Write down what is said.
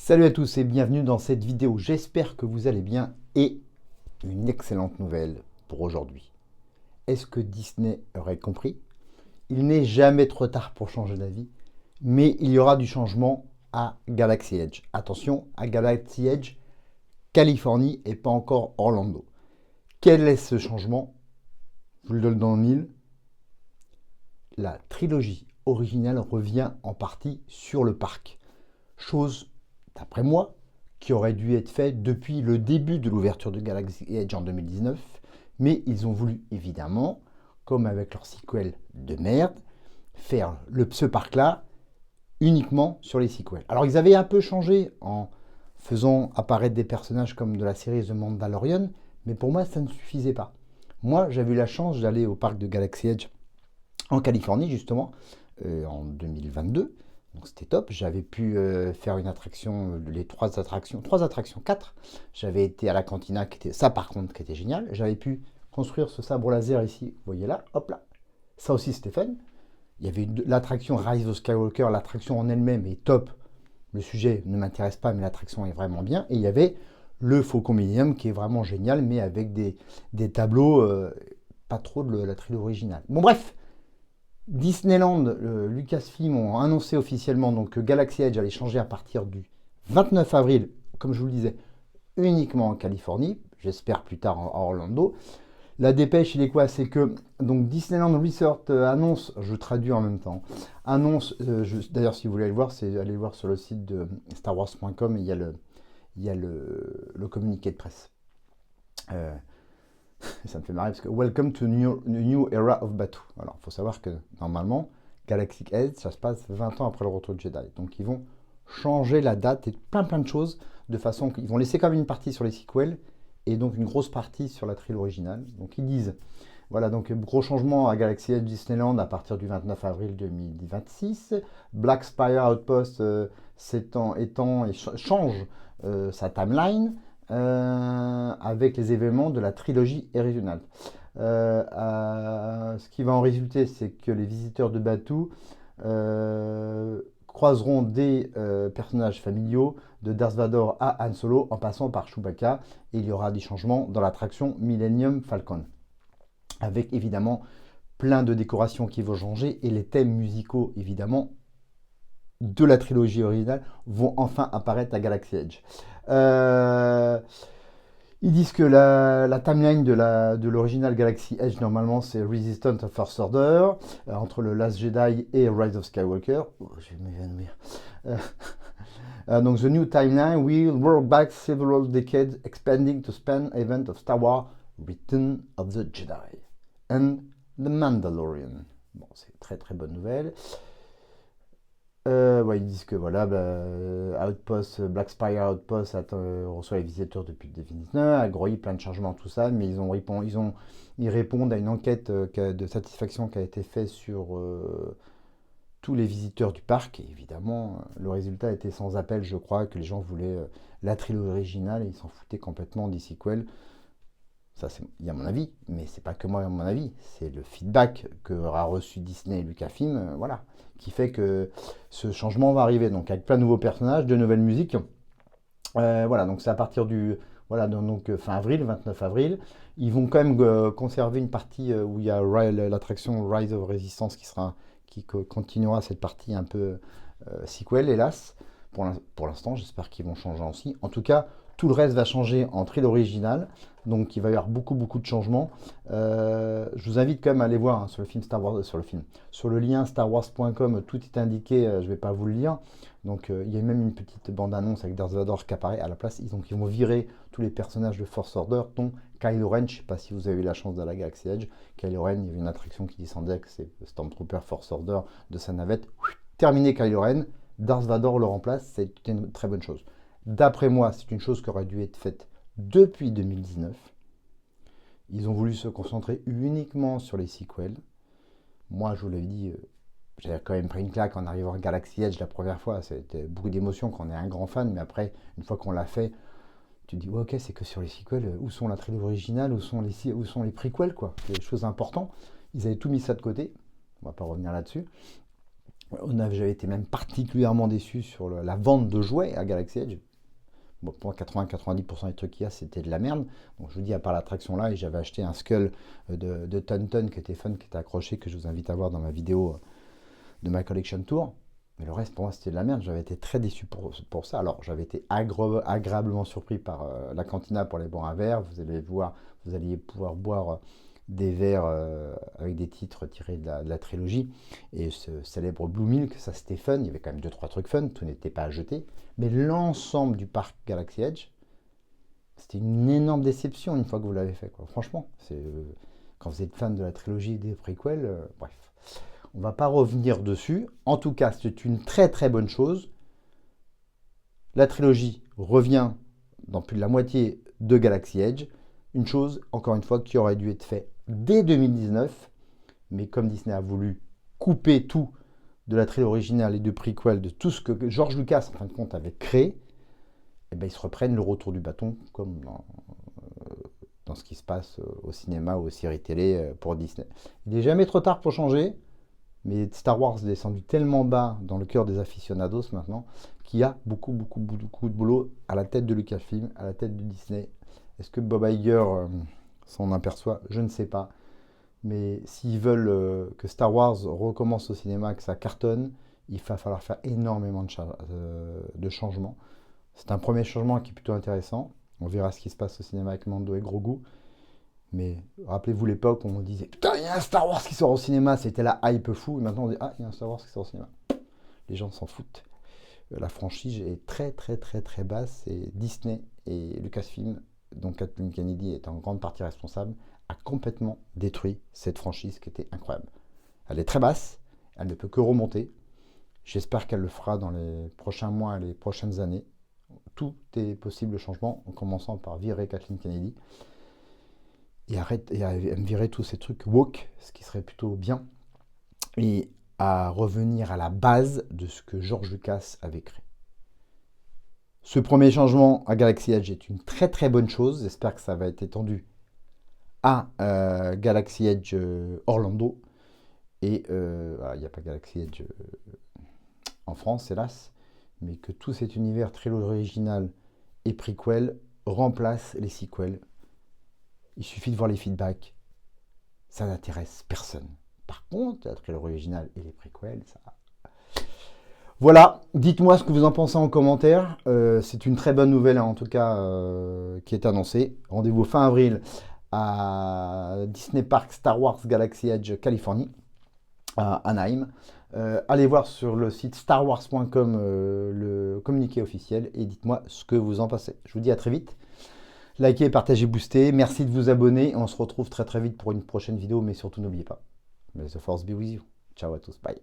Salut à tous et bienvenue dans cette vidéo. J'espère que vous allez bien et une excellente nouvelle pour aujourd'hui. Est-ce que Disney aurait compris? Il n'est jamais trop tard pour changer d'avis, mais il y aura du changement à Galaxy Edge. Attention, à Galaxy Edge, Californie et pas encore Orlando. Quel est ce changement? Je vous le donne dans le mille. La trilogie originale revient en partie sur le parc. Chose, d'après moi, qui aurait dû être fait depuis le début de l'ouverture de Galaxy Edge en 2019, mais ils ont voulu évidemment, comme avec leur sequel de merde, faire ce parc-là uniquement sur les sequels. Alors ils avaient un peu changé en faisant apparaître des personnages comme de la série The Mandalorian, mais pour moi ça ne suffisait pas. Moi j'avais eu la chance d'aller au parc de Galaxy Edge en Californie justement, en 2022. Donc c'était top. J'avais pu faire une attraction, trois attractions, quatre. J'avais été à la cantina, ça par contre, qui était génial. J'avais pu construire ce sabre laser ici, vous voyez là, hop là. Ça aussi c'était fun. Il y avait l'attraction Rise of Skywalker, l'attraction en elle-même est top. Le sujet ne m'intéresse pas, mais l'attraction est vraiment bien. Et il y avait le Faucon Millennium qui est vraiment génial, mais avec des tableaux, pas trop de la trilogie originale. Bon bref, Disneyland, Lucasfilm ont annoncé officiellement donc, que Galaxy Edge allait changer à partir du 29 avril, comme je vous le disais, uniquement en Californie, j'espère plus tard à Orlando. La dépêche, il est quoi? C'est que donc, Disneyland Resort annonce, je traduis en même temps, annonce, d'ailleurs si vous voulez aller voir, c'est aller voir sur le site de starwars.com, il y a le communiqué de presse. Ça me fait marrer parce que Welcome to new era of Batuu. Alors, il faut savoir que normalement, Galaxy Edge, ça se passe 20 ans après le retour de Jedi. Donc, ils vont changer la date et plein de choses de façon qu'ils vont laisser quand même une partie sur les sequels et donc une grosse partie sur la trilogie originale. Donc, ils disent, voilà, donc gros changement à Galaxy Edge Disneyland à partir du 29 avril 2026. Black Spire Outpost change sa timeline. Avec les événements de la trilogie originale. Ce qui va en résulter, c'est que les visiteurs de Batuu croiseront des personnages familiaux, de Darth Vader à Han Solo, en passant par Chewbacca, et il y aura des changements dans l'attraction Millennium Falcon, avec évidemment plein de décorations qui vont changer, et les thèmes musicaux, évidemment, de la trilogie originale vont enfin apparaître à Galaxy Edge. Ils disent que la timeline de l'original Galaxy Edge, normalement, c'est Resistance of First Order, entre le Last Jedi et Rise of Skywalker. Oh, je vais m'évanouir. Donc, the new timeline will work back several decades, expanding to span event of Star Wars, Return of the Jedi, and The Mandalorian. Bon, c'est très bonne nouvelle. Ouais, ils disent que voilà, Outpost, Black Spire Outpost reçoit les visiteurs depuis le 2019, a Groy, plein de changements, tout ça, mais ils répondent à une enquête de satisfaction qui a été faite sur tous les visiteurs du parc. Et évidemment, le résultat était sans appel, je crois, que les gens voulaient la trilogie originale et ils s'en foutaient complètement des sequels. Ça, c'est mon avis, mais c'est pas que moi, mon avis, c'est le feedback qu'aura reçu Disney et Lucasfilm, voilà, qui fait que ce changement va arriver. Donc, avec plein de nouveaux personnages, de nouvelles musiques. Voilà, donc c'est à partir du fin avril, 29 avril. Ils vont quand même conserver une partie où il y a l'attraction Rise of Resistance qui continuera cette partie un peu sequel, hélas. Pour l'instant, j'espère qu'ils vont changer aussi. En tout cas, tout le reste va changer en trilogie originale, donc il va y avoir beaucoup de changements. Je vous invite quand même à aller voir sur le film Star Wars, sur le lien starwars.com, tout est indiqué, je ne vais pas vous le lire. Donc il y a même une petite bande-annonce avec Darth Vader qui apparaît à la place. Donc ils vont virer tous les personnages de Force Order, dont Kylo Ren. Je ne sais pas si vous avez eu la chance d'aller à Galaxy Edge. Kylo Ren, il y avait une attraction qui descendait avec ses Stormtrooper Force Order de sa navette. Terminé Kylo Ren, Darth Vader le remplace, c'est une très bonne chose. D'après moi, c'est une chose qui aurait dû être faite depuis 2019. Ils ont voulu se concentrer uniquement sur les sequels. Moi, je vous l'avais dit, j'avais quand même pris une claque en arrivant à Galaxy Edge la première fois. C'était beaucoup d'émotions quand on est un grand fan, mais après, une fois qu'on l'a fait, tu te dis, ouais, ok, c'est que sur les sequels, où sont la trilogie originale, où sont les prequels, quoi. C'est des choses importantes. Ils avaient tout mis ça de côté. On va pas revenir là-dessus. J'avais été même particulièrement déçu sur la vente de jouets à Galaxy Edge. Bon, pour 80-90% des trucs qu'il y a, c'était de la merde. Donc je vous dis, à part l'attraction là, et j'avais acheté un Skull de Tauntaun qui était fun, qui était accroché, que je vous invite à voir dans ma vidéo de ma collection tour. Mais le reste, pour moi, c'était de la merde. J'avais été très déçu pour ça. Alors, j'avais été agréablement surpris par la cantina pour les bons à verre. Vous alliez pouvoir boire des verres avec des titres tirés de la trilogie. Et ce célèbre Blue Milk, ça c'était fun. Il y avait quand même 2-3 trucs fun. Tout n'était pas à jeter. Mais l'ensemble du parc Galaxy Edge, c'était une énorme déception une fois que vous l'avez fait, quoi. Franchement, quand vous êtes fan de la trilogie des prequels, bref. On ne va pas revenir dessus. En tout cas, c'est une très très bonne chose. La trilogie revient dans plus de la moitié de Galaxy Edge. Une chose, encore une fois, qui aurait dû être faite dès 2019. Mais comme Disney a voulu couper tout de la trilogie originale et de prequel, de tout ce que George Lucas, en fin de compte, avait créé, eh ben, ils se reprennent le retour du bâton, comme dans ce qui se passe au cinéma ou aux séries télé pour Disney. Il n'est jamais trop tard pour changer. Mais Star Wars est descendu tellement bas dans le cœur des aficionados maintenant qu'il y a beaucoup de boulot à la tête de Lucasfilm, à la tête de Disney. Est-ce que Bob Iger s'en aperçoit? Je ne sais pas. Mais s'ils veulent que Star Wars recommence au cinéma, que ça cartonne, il va falloir faire énormément de changements. C'est un premier changement qui est plutôt intéressant. On verra ce qui se passe au cinéma avec Mando et Grogu. Mais rappelez-vous l'époque où on disait « Putain, il y a un Star Wars qui sort au cinéma !» C'était la hype fou. Et maintenant, on dit « Ah, il y a un Star Wars qui sort au cinéma. » Les gens s'en foutent. La franchise est très basse. Et Disney et Lucasfilm, dont Kathleen Kennedy est en grande partie responsable, a complètement détruit cette franchise qui était incroyable. Elle est très basse. Elle ne peut que remonter. J'espère qu'elle le fera dans les prochains mois et les prochaines années. Tout est possible de changement, en commençant par virer Kathleen Kennedy. Et à me virer tous ces trucs woke, ce qui serait plutôt bien, et à revenir à la base de ce que George Lucas avait créé. Ce premier changement à Galaxy Edge est une très bonne chose. J'espère que ça va être étendu à Galaxy Edge Orlando. Et il n'y a pas Galaxy Edge en France, hélas, mais que tout cet univers trilogie original et prequel remplace les sequels. Il suffit de voir les feedbacks. Ça n'intéresse personne. Par contre, la trilogie originale et les prequels, ça... Voilà, dites-moi ce que vous en pensez en commentaire. C'est une très bonne nouvelle, hein, en tout cas, qui est annoncée. Rendez-vous fin avril à Disney Park Star Wars Galaxy Edge Californie, à Anaheim. Allez voir sur le site starwars.com le communiqué officiel et dites-moi ce que vous en pensez. Je vous dis à très vite. Likez, partagez, boostez. Merci de vous abonner. On se retrouve très vite pour une prochaine vidéo, mais surtout n'oubliez pas, may the force be with you. Ciao à tous, bye.